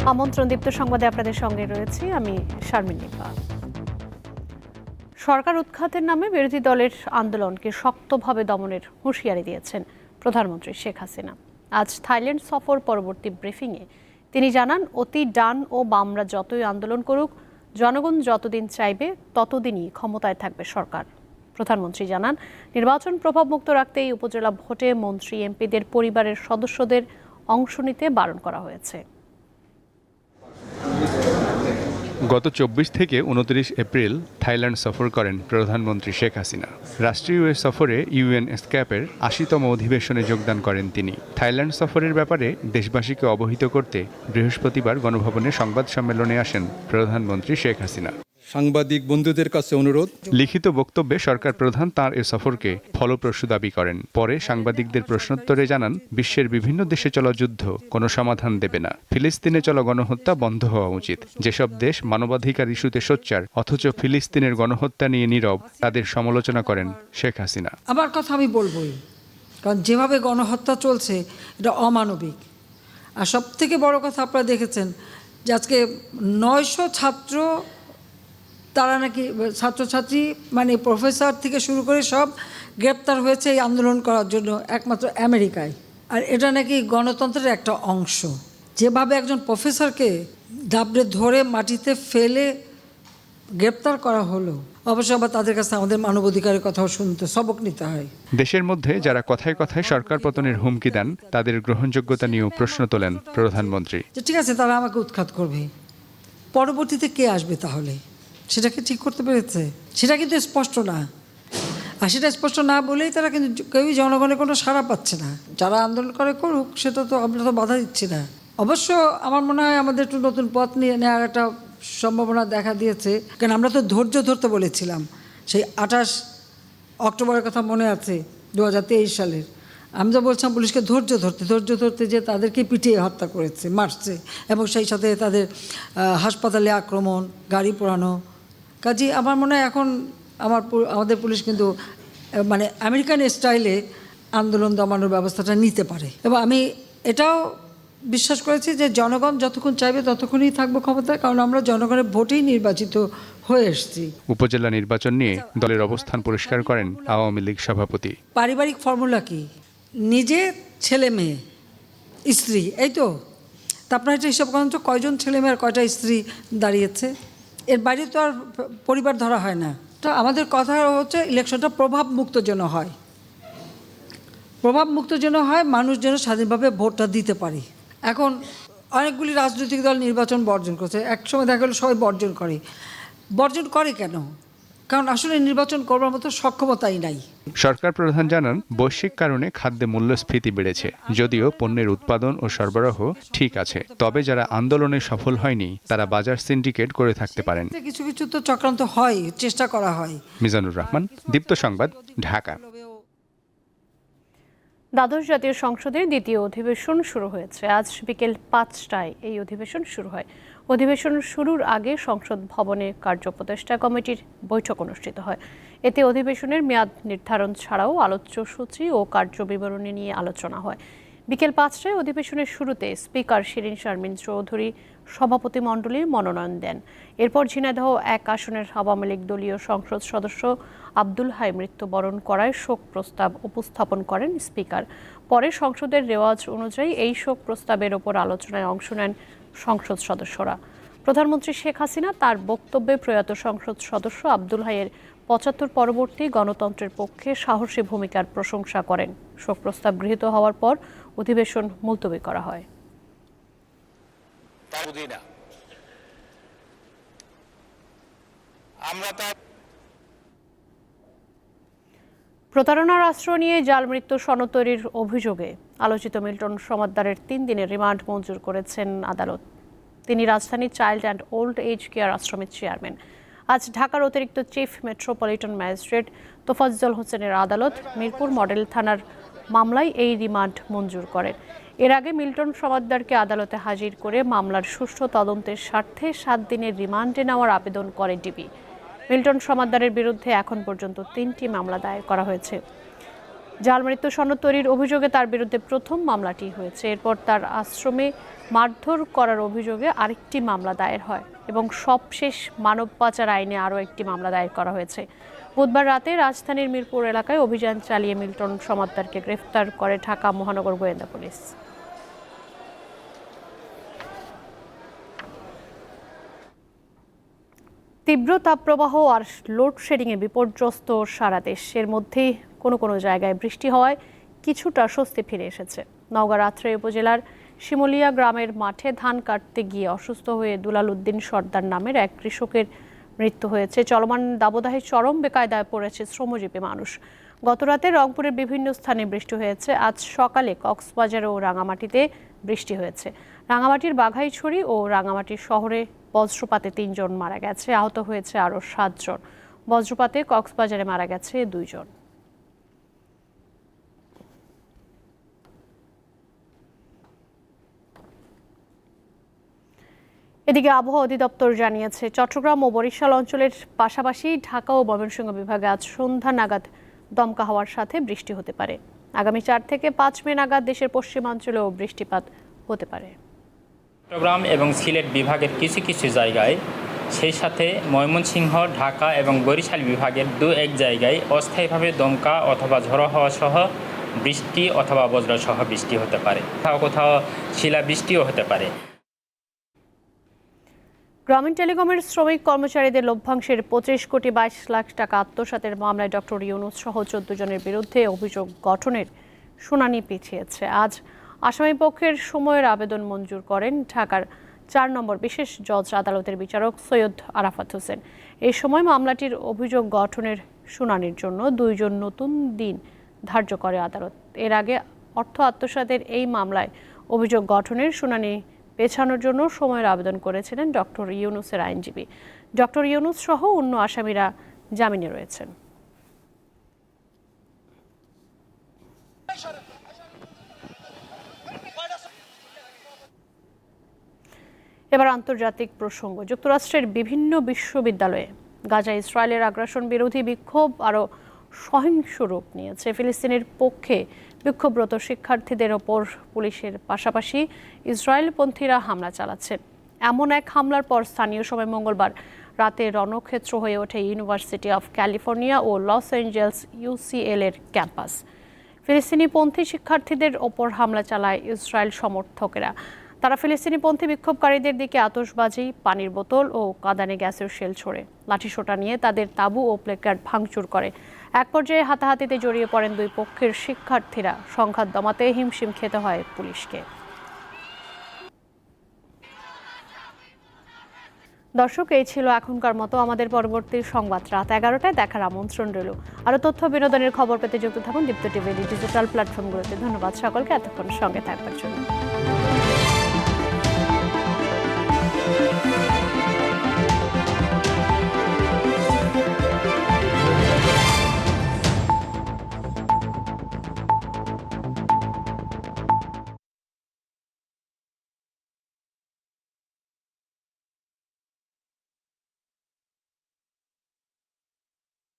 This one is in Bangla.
আমন্ত্রণ দীপ্ত সংবাদে আপনাদের সঙ্গে রয়েছি আমি শারমিন নিপা। সরকার উৎখাতের নামে বিরোধী দলের আন্দোলনকে শক্তভাবে দমনের হুঁশিয়ারি দিয়েছেন প্রধানমন্ত্রী শেখ হাসিনা। আজ থাইল্যান্ড সফর পরবর্তী ব্রিফিংয়ে তিনি জানান, অতি ডান ও বামরা যতই আন্দোলন করুক, জনগণ যতদিন চাইবে ততদিনই ক্ষমতায় থাকবে সরকার। প্রধানমন্ত্রী জানান, নির্বাচন প্রভাবমুক্ত রাখতে এই উপজেলা ভোটে মন্ত্রী এমপিদের পরিবারের সদস্যদের অংশ নিতে বারণ করা হয়েছে। গত ২৪ থেকে ২৯ এপ্রিল থাইল্যান্ড সফর করেন প্রধানমন্ত্রী শেখ হাসিনা। রাষ্ট্রীয় এ সফরে ইউএন এসক্যাপের ৮০তম অধিবেশনে যোগদান করেন তিনি। থাইল্যান্ড সফরের ব্যাপারে দেশবাসীকে অবহিত করতে বৃহস্পতিবার গণভবনে সংবাদ সম্মেলনে আসেন প্রধানমন্ত্রী শেখ হাসিনা। সাংবাদিক বন্ধুদের কাছে অনুরোধ। লিখিত বক্তব্যে সরকার প্রধান তাঁর এ সফরকে ফলপ্রসূ দাবি করেন। পরে সাংবাদিকদের প্রশ্নোত্তরে জানান, বিশ্বের বিভিন্ন দেশে চলা যুদ্ধ কোনো সমাধান দেবে না। ফিলিস্তিনে চলা গণহত্যা বন্ধ হওয়া উচিত। যেসব দেশ মানবাধিকার ইস্যুতে সোচ্চার অথচ ফিলিস্তিনের গণহত্যা নিয়ে নীরব, তাদের সমালোচনা করেন শেখ হাসিনা। আমার কথা আমি বলবই, কারণ যেভাবে গণহত্যা চলছে এটা অমানবিক। আর সব থেকে বড় কথা আপনারা দেখেছেন যে আজকে ৯০০ ছাত্র, তারা নাকি ছাত্রছাত্রী মানে প্রফেসর থেকে শুরু করে সব গ্রেপ্তার হয়েছে এই আন্দোলন করার জন্য একমাত্র আমেরিকায়। আর এটা নাকি গণতন্ত্রের একটা অংশ। যেভাবে একজন প্রফেসরকে ডাবড়ে ধরে মাটিতে ফেলে গ্রেপ্তার করা হলো, অবশ্য আবার তাদের কাছে আমাদের মানবাধিকারের কথাও শুনতে সবক নিতে হয়। দেশের মধ্যে যারা কথায় কথায় সরকার পতনের হুমকি দেন, তাদের গ্রহণযোগ্যতা নিয়েও প্রশ্ন তোলেন প্রধানমন্ত্রী। ঠিক আছে, তারা আমাকে উৎখাত করবে, পরবর্তীতে কে আসবে তাহলে? সেটাকে ঠিক করতে পেরেছে? সেটা কিন্তু স্পষ্ট না। আর সেটা স্পষ্ট না বলেই তারা কিন্তু কেউই জনগণের কোনো সাড়া পাচ্ছে না। যারা আন্দোলন করে করুক, সেটা তো আমরা তো বাধা দিচ্ছি না। অবশ্য আমার মনে হয় আমাদের একটু নতুন পথ নিয়ে নেওয়ার একটা সম্ভাবনা দেখা দিয়েছে, কারণ আমরা তো ধৈর্য ধরতে বলেছিলাম। সেই ২৮ অক্টোবরের কথা মনে আছে, ২০২৩ সালের। আমি তো বলছিলাম পুলিশকে ধৈর্য ধরতে যে তাদেরকে পিটিয়ে হত্যা করেছে, মারছে, এবং সেই সাথে তাদের হাসপাতালে আক্রমণ, গাড়ি পোড়ানো। কাজে আমার মনে হয় এখন আমাদের পুলিশ কিন্তু মানে আমেরিকান স্টাইলে আন্দোলন দমানোর ব্যবস্থাটা নিতে পারে। এবং আমি এটাও বিশ্বাস করেছি যে জনগণ যতক্ষণ চাইবে ততক্ষণই থাকবো ক্ষমতায়, কারণ আমরা জনগণের ভোটেই নির্বাচিত হয়ে এসেছি। উপজেলা নির্বাচন নিয়ে দলের অবস্থান পরিষ্কার করেন আওয়ামী লীগ সভাপতি। পারিবারিক ফর্মুলা কি? নিজে, ছেলে মেয়ে, স্ত্রী, এই তো। তা আপনার এটা হিসাব করেন তো কয়জন ছেলে মেয়ে আর কয়টা স্ত্রী দাঁড়িয়েছে? এর বাইরে তো আর পরিবার ধরা হয় না। তো আমাদের কথা হচ্ছে ইলেকশনটা প্রভাবমুক্ত যেন হয়, প্রভাবমুক্ত যেন হয়, মানুষ যেন স্বাধীনভাবে ভোটটা দিতে পারে। এখন অনেকগুলি রাজনৈতিক দল নির্বাচন বর্জন করছে। একসময় দেখা গেলো সবাই বর্জন করে কেন? কারণ আসলে নির্বাচন করবার মতো সক্ষমতাই নাই। সরকার প্রধান জানান, বৈশ্বিক কারণে খাদ্যে মূল্যস্ফীতি বেড়েছে। যদিও পণ্যের উৎপাদন ও সরবরাহ ঠিক আছে, তবে যারা আন্দোলনে সফল হয়নি তারা বাজার সিন্ডিকেট করে থাকতে পারেন। কিছু কিছু তো চক্রান্ত হয়, চেষ্টা করা হয়। মিজানুর রহমান, দীপ্ত সংবাদ, ঢাকা। দ্বাদশ জাতীয় সংসদের দ্বিতীয় অধিবেশন শুরু হয়েছে। আজ বিকেল ৫টায় এই অধিবেশন শুরু হয়। অধিবেশন শুরুর আগে সংসদ ভবনে কার্যোপদেষ্টা কমিটির বৈঠক অনুষ্ঠিত হয়। এতে অধিবেশনের মেয়াদ নির্ধারণ ছাড়াও আলোচ্য সূচি ও কার্যবিবরণী নিয়ে আলোচনা হয়। বিকেল ৫টায় অধিবেশনের শুরুতে স্পিকার শিরীন শারমিন চৌধুরী সভাপতিমণ্ডলীর মনোনয়ন দেন। এরপর ঝিনাইদহ ১ আসনের আওয়ামী লীগ দলীয় সংসদ সদস্য আব্দুল হাই মৃত্যুবরণ করায় শোক প্রস্তাব উপস্থাপন করেন স্পিকার। পরে সংসদের রেওয়াজ অনুযায়ী এই শোক প্রস্তাবের ওপর আলোচনায় অংশ নেন সংসদ সদস্যরা। প্রধানমন্ত্রী শেখ হাসিনা তার বক্তব্যে প্রয়াত সংসদ সদস্য আব্দুল হাইয়ের ৭৫ পরবর্তী গণতন্ত্রের পক্ষে সাহসী ভূমিকার প্রশংসা করেন। শোক প্রস্তাব গৃহীত হওয়ার পর অধিবেশন মুলতবি করা হয়। প্রতারণার আশ্রয় নিয়ে জাল মৃত্যু সনদ তৈরির অভিযোগে আলোচিত মিল্টন সমাদ্দারের ৩ দিনের রিমান্ড মঞ্জুর করেছেন আদালত। তিনি রাজধানীর child and old age care আশ্রমের চেয়ারম্যান। আজ ঢাকার অতিরিক্ত চিফ মেট্রোপলিটন ম্যাজিস্ট্রেট তোফাজ্জল হোসেনের আদালত মিরপুর মডেল থানার মামলায় এই রিমান্ড মঞ্জুর করেন। এর আগে মিল্টন সমাদ্দারকে আদালতে হাজির করে মামলার সুষ্ঠু তদন্তের স্বার্থে ৭ দিনের রিমান্ডে নেওয়ার আবেদন করে ডিবি। মিল্টন সমাদ্দারের বিরুদ্ধে এখন পর্যন্ত ৩টি মামলা দায়ের করা হয়েছে। জাল মৃত্যু সনদ তৈরির অভিযোগে তার বিরুদ্ধে প্রথম মামলাটি হয়েছে। এরপর তার আশ্রমে মারধর করার অভিযোগে আরেকটি মামলা দায়ের হয় এবং সবশেষ মানব পাচার আইনে আরও একটি মামলা দায়ের করা হয়েছে। বুধবার রাতে রাজধানীর মিরপুর এলাকায় অভিযান চালিয়ে মিল্টন সমাদ্দারকে গ্রেফতার করে ঢাকা মহানগর গোয়েন্দা পুলিশ। তীব্র তাপপ্রবাহ আর লোডশেডিংয়ে বিপর্যস্ত সারা দেশ। এর মধ্যেই কোনো কোনো জায়গায় বৃষ্টি হওয়ায় কিছুটা স্বস্তি ফিরে এসেছে। নওগাঁ রাজশাহী উপজেলার শিমুলিয়া গ্রামের মাঠে ধান কাটতে গিয়ে অসুস্থ হয়ে দুলাল উদ্দিন সর্দার নামের এক কৃষকের মৃত্যু হয়েছে। চলমান দাবদাহে চরম বেকায়দায় পড়েছে শ্রমজীবী মানুষ। গতরাতে রংপুরের বিভিন্ন স্থানে বৃষ্টি হয়েছে। আজ সকালে কক্সবাজার ও রাঙামাটিতে বৃষ্টি হয়েছে। রাঙামাটির বাঘাইছড়ি ও রাঙামাটি শহরে বজ্রপাতে ৩ জন মারা গেছে, আহত হয়েছে আরও 7 জন। বজ্রপাতে কক্সবাজারে মারা গেছে 2 জন। এদিকে আবহাওয়া অধিদপ্তর জানিয়েছে, চট্টগ্রাম ও বরিশাল অঞ্চলের পাশাপাশি ঢাকা ও ময়মনসিংহ বিভাগে আজ সন্ধ্যা নাগাদ দমকা হাওয়ার সাথে বৃষ্টি হতে পারে। আগামী 4 থেকে 5 মে নাগাদ দেশের পশ্চিমাঞ্চলেও বৃষ্টিপাত হতে পারে। চট্টগ্রাম এবং সিলেট বিভাগের কিছু কিছু জায়গায়, সেই সাথে ময়মনসিংহ, ঢাকা এবং বরিশাল বিভাগের 2-1 জায়গায় অস্থায়ীভাবে দমকা অথবা ঝড়ো হাওয়া সহ বৃষ্টি অথবা বজ্রসহ বৃষ্টি হতে পারে। কোথাও কোথাও শিলাবৃষ্টিও হতে পারে। গ্রামীণ টেলিকমের শ্রমিক কর্মচারীদের লভ্যাংশের 25 কোটি 22 লাখ টাকা আত্মসাতের মামলায় ডক্টর ইউনূস সহ 14 জনের বিরুদ্ধে অভিযোগ গঠনের শুনানি পিছিয়েছে। আজ আসামি পক্ষের সময়ের আবেদন মঞ্জুর করেন ঢাকার 4 নম্বর বিশেষ জজ আদালতের বিচারক সৈয়দ আরাফাত হোসেন। এই সময় মামলাটির অভিযোগ গঠনের শুনানির জন্য 2 জন নতুন দিন ধার্য করে আদালত। এর আগে অর্থ আত্মসাতের এই মামলায় অভিযোগ গঠনের শুনানি পেছানোর জন্য সময়ের আবেদন করেছিলেন ডক্টর ইউনূসের আইনজীবী। ডক্টর ইউনূস সহ অন্য আসামিরা জামিনে রয়েছেন। এবার আন্তর্জাতিক প্রসঙ্গ। যুক্তরাষ্ট্রের বিভিন্ন বিশ্ববিদ্যালয়ে গাজা ইসরায়েলের আগ্রাসন বিরোধী বিক্ষোভ আরও সহিংস রূপ নিয়েছে। ফিলিস্তিনের পক্ষে বিক্ষোভরত শিক্ষার্থীদের ওপর পুলিশের পাশাপাশি ইসরায়েলপন্থীরা হামলা চালাচ্ছে। এমন এক হামলার পর স্থানীয় সময় মঙ্গলবার রাতে রণক্ষেত্র হয়ে ওঠে ইউনিভার্সিটি অফ ক্যালিফোর্নিয়া ও লস অ্যাঞ্জেলস UCL এর ক্যাম্পাস। ফিলিস্তিনিপন্থী শিক্ষার্থীদের ওপর হামলা চালায় ইসরায়েল সমর্থকেরা। তারা ফিলিস্তিনিপন্থী বিক্ষোভকারীদের দিকে আতশবাজি, পানির বোতল ও কাঁদানে গ্যাসের শেল ছোড়ে। লাঠিসোঁটা নিয়ে তাদের তাঁবু ও প্লেকার্ড ভাঙচুর করে। এক পর্যায়ে হাতাহাতিতে জড়িয়ে পড়েন 2 পক্ষের শিক্ষার্থীরা। সংঘাত দমাতে হিমশিম খেতে হয় পুলিশকে। দর্শক, এই ছিল এখনকার মতো। আমাদের পরবর্তী সংবাদ রাত 11টায় দেখার আমন্ত্রণ রইল। আরও তথ্য বিনোদনের খবর পেতে যুক্ত থাকুন দীপ্ত টিভি ডিজিটাল প্ল্যাটফর্মগুলোতে। ধন্যবাদ সকলকে এতক্ষণ সঙ্গে থাকবার জন্য।